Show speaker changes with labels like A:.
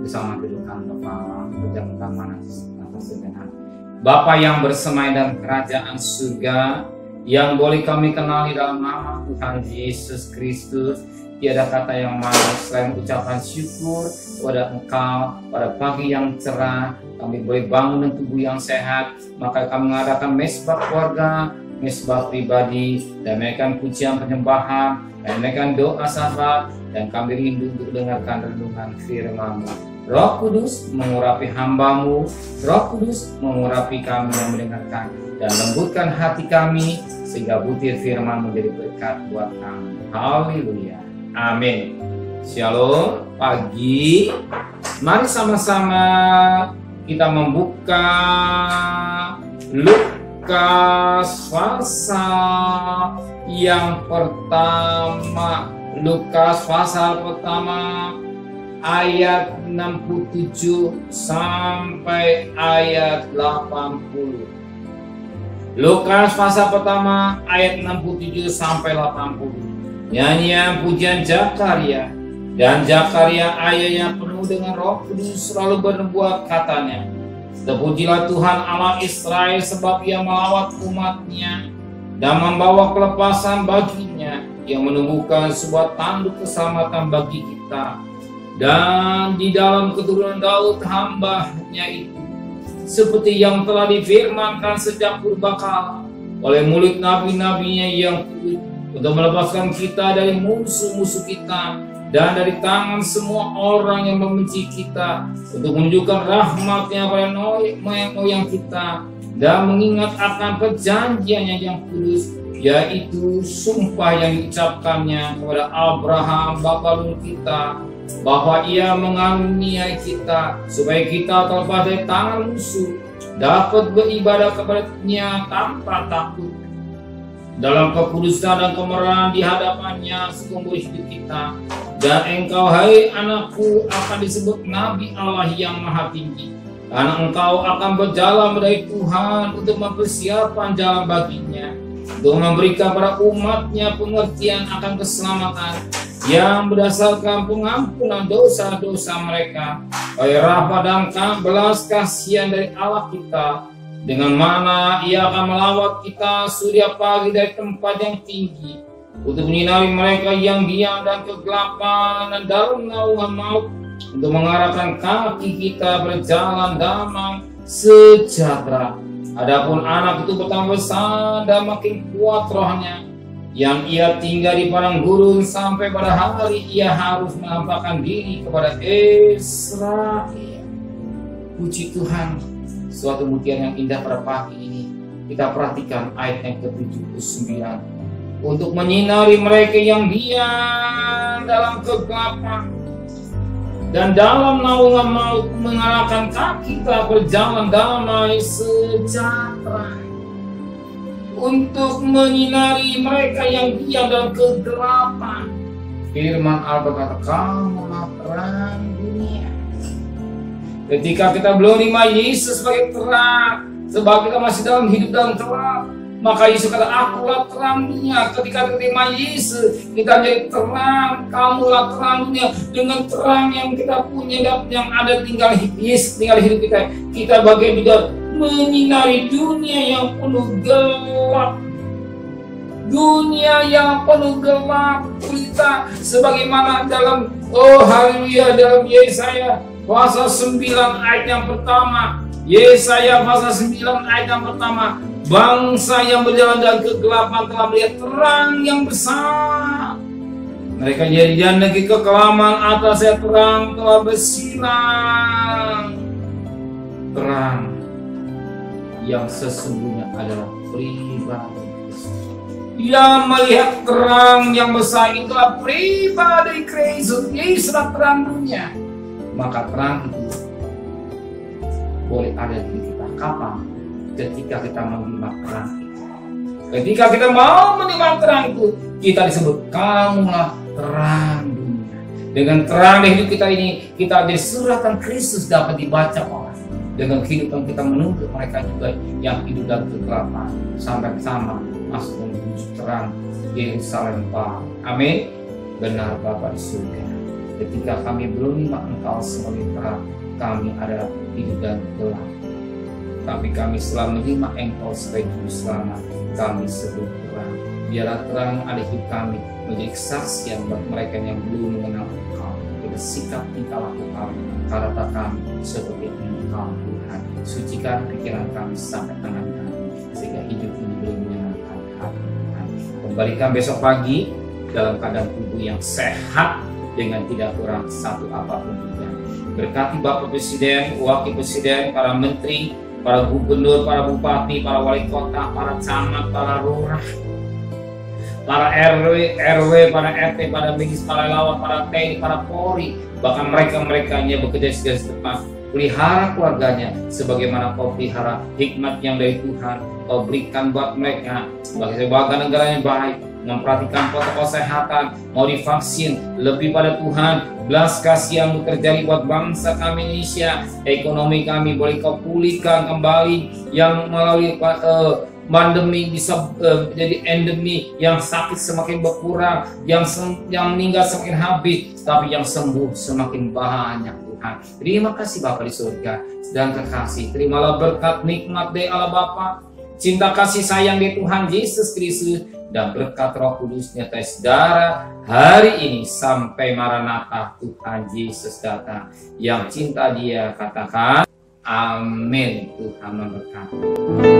A: bersama kedudukan Bapa berjamakan mana atas segenap. Bapa yang bersemai dalam kerajaan surga, yang boleh kami kenali dalam nama Tuhan Yesus Kristus. Tiada kata yang manis selain ucapan syukur kepada Engkau. Pada pagi yang cerah kami boleh bangun dengan tubuh yang sehat, maka kami mengadakan mesbah keluarga, mesbah pribadi, dan menaikkan pujian penyembahan, dan menaikkan doa sahabat, dan kami rindu untuk dengarkan renungan firman-Mu. Roh Kudus mengurapi hamba-Mu, Roh Kudus mengurapi kami yang mendengarkan, dan lembutkan hati kami sehingga butir firman menjadi berkat buat kami. Haleluya. Amin. Shalom. Pagi, mari sama-sama kita membuka Lukas pasal yang pertama. Lukas pasal pertama ayat 67 sampai ayat 80. Lukas pasal pertama ayat 67 sampai 80. Nyanyian pujian Zakaria. Dan Zakaria ayahnya penuh dengan Roh Kudus selalu bernubuat, katanya, terpujilah Tuhan Allah Israel, sebab Ia melawat umatnya dan membawa kelepasan baginya, yang menumbuhkan sebuah tanduk keselamatan bagi kita. Dan di dalam keturunan Daud hamba-Nya itu, seperti yang telah difirmankan sejak purbakala oleh mulut nabi-nabinya yang kudus, untuk melepaskan kita dari musuh-musuh kita dan dari tangan semua orang yang membenci kita, untuk menunjukkan rahmat-Nya pada moyang kita, dan mengingat akan perjanjiannya yang kudus, yaitu sumpah yang diucapkannya kepada Abraham bapa leluhur kita, bahwa Ia mengaruniai kita supaya kita terlepas dari tangan musuh, dapat beribadah kepada-Nya tanpa takut, dalam kekudusan dan kemurahan di hadapan-Nya seumur hidup kita. Dan engkau, hai anakku, akan disebut Nabi Allah yang Maha Tinggi, karena engkau akan berjalan dari Tuhan untuk mempersiapkan jalan baginya, untuk memberikan pada umat-Nya pengertian akan keselamatan yang berdasarkan pengampunan dosa-dosa mereka, oleh rahmat dan belas kasihan dari Allah kita, dengan mana Ia akan melawat kita surya pagi dari tempat yang tinggi, untuk menyinari mereka yang diam dan kegelapan dan dalam naungan maut, untuk mengarahkan kaki kita berjalan damai sejahtera. Adapun anak itu bertambah besar dan makin kuat rohnya, yang ia tinggal di padang gurun sampai pada hari ia harus menampakkan diri kepada Israel. Puji Tuhan. Suatu mutiara yang indah pada pagi ini. Kita perhatikan ayat yang ke-79. Untuk menyinari mereka yang diam dalam kegelapan dan dalam naungan maut, mengarahkan kaki kita berjalan damai sejahtera. Untuk menyinari mereka yang diam dalam kegelapan. Firman Allah berkata, kamulah terang dunia. Ketika kita belum terima Yesus sebagai terang, sebab kita masih dalam hidup dalam terang, maka Yesus kata, akulah terang dunia. Ketika kita terima Yesus, kita jadi terang. Kamulah terang dunia. Dengan terang yang kita punya, yang ada tinggal Yesus, tinggal hidup kita, kita bagai bidadari menyinari dunia yang penuh gelap. Dunia yang penuh gelap kita, sebagaimana dalam dalam Yesaya pasal 9 ayat yang pertama. Yesaya pasal 9 ayat yang pertama. Bangsa yang berjalan dalam kegelapan telah melihat terang yang besar. Mereka jadi di negeri kekelaman, atasnya terang telah bersinar. Terang yang sesungguhnya adalah pribadi. Dia melihat terang yang besar, itulah pribadi Kristus. Yesuslah terang dunia. Maka terang itu boleh ada di kita. Kapan? Ketika kita menerima terang itu. Ketika kita mau menerima terang itu, kita disebut kamulah terang dunia. Dengan terang di hidup kita ini, kita ada suratan Kristus dapat dibaca orang. Dengan kehidupan kita menuntut mereka juga yang hidup dalam kegelapan, sampai sama masuk menuju terang Yerusalem Baru. Amin. Benar Bapa di surga. Ketika kami belum menerima Engkau sebagai terang, kami adalah hidup dan gelap. Tapi kami setelah menerima Engkau sebagai juru selamat, kami sebut terang. Biarlah terang ada hidup kami menjadi kesaksian buat mereka yang belum mengenal Engkau. Dengan sikap tingkah laku kami, kata kami seperti Engkau Tuhan. Sucikan pikiran kami sampai tangan kami, sehingga hidup ini boleh menyenangkan hati Tuhan. Kembalikan besok pagi dalam keadaan tubuh yang sehat dengan tidak kurang satu apapun juga. Berkati Bapak Presiden, Wakil Presiden, para menteri, para gubernur, para bupati, para wali kota, para camat, para lurah, para RW, para RT, para medis, para lawan, para TNI, para Polri, bahkan mereka yang bekerja di garis depan. Pelihara keluarganya sebagaimana Kau pelihara hikmat yang dari Tuhan. Kau berikan buat mereka sebagai warga negara yang baik, memperhatikan protokol kesehatan, mau divaksin, lebih pada Tuhan, belas kasihan-Mu terjadi buat bangsa kami Indonesia. Ekonomi kami boleh Kau pulihkan kembali, yang melalui pandemi bisa jadi endemi, yang sakit semakin berkurang, yang meninggal semakin habis, tapi yang sembuh semakin banyak Tuhan. Terima kasih Bapa di surga dan kekasih. Terimalah berkat nikmat dari Allah Bapa, cinta kasih sayang dari Tuhan Yesus Kristus, dan berkat Roh Kudus nyata saudara hari ini sampai Maranatha Tuhan Yesus datang. Yang cinta Dia katakan amin. Tuhan memberkati.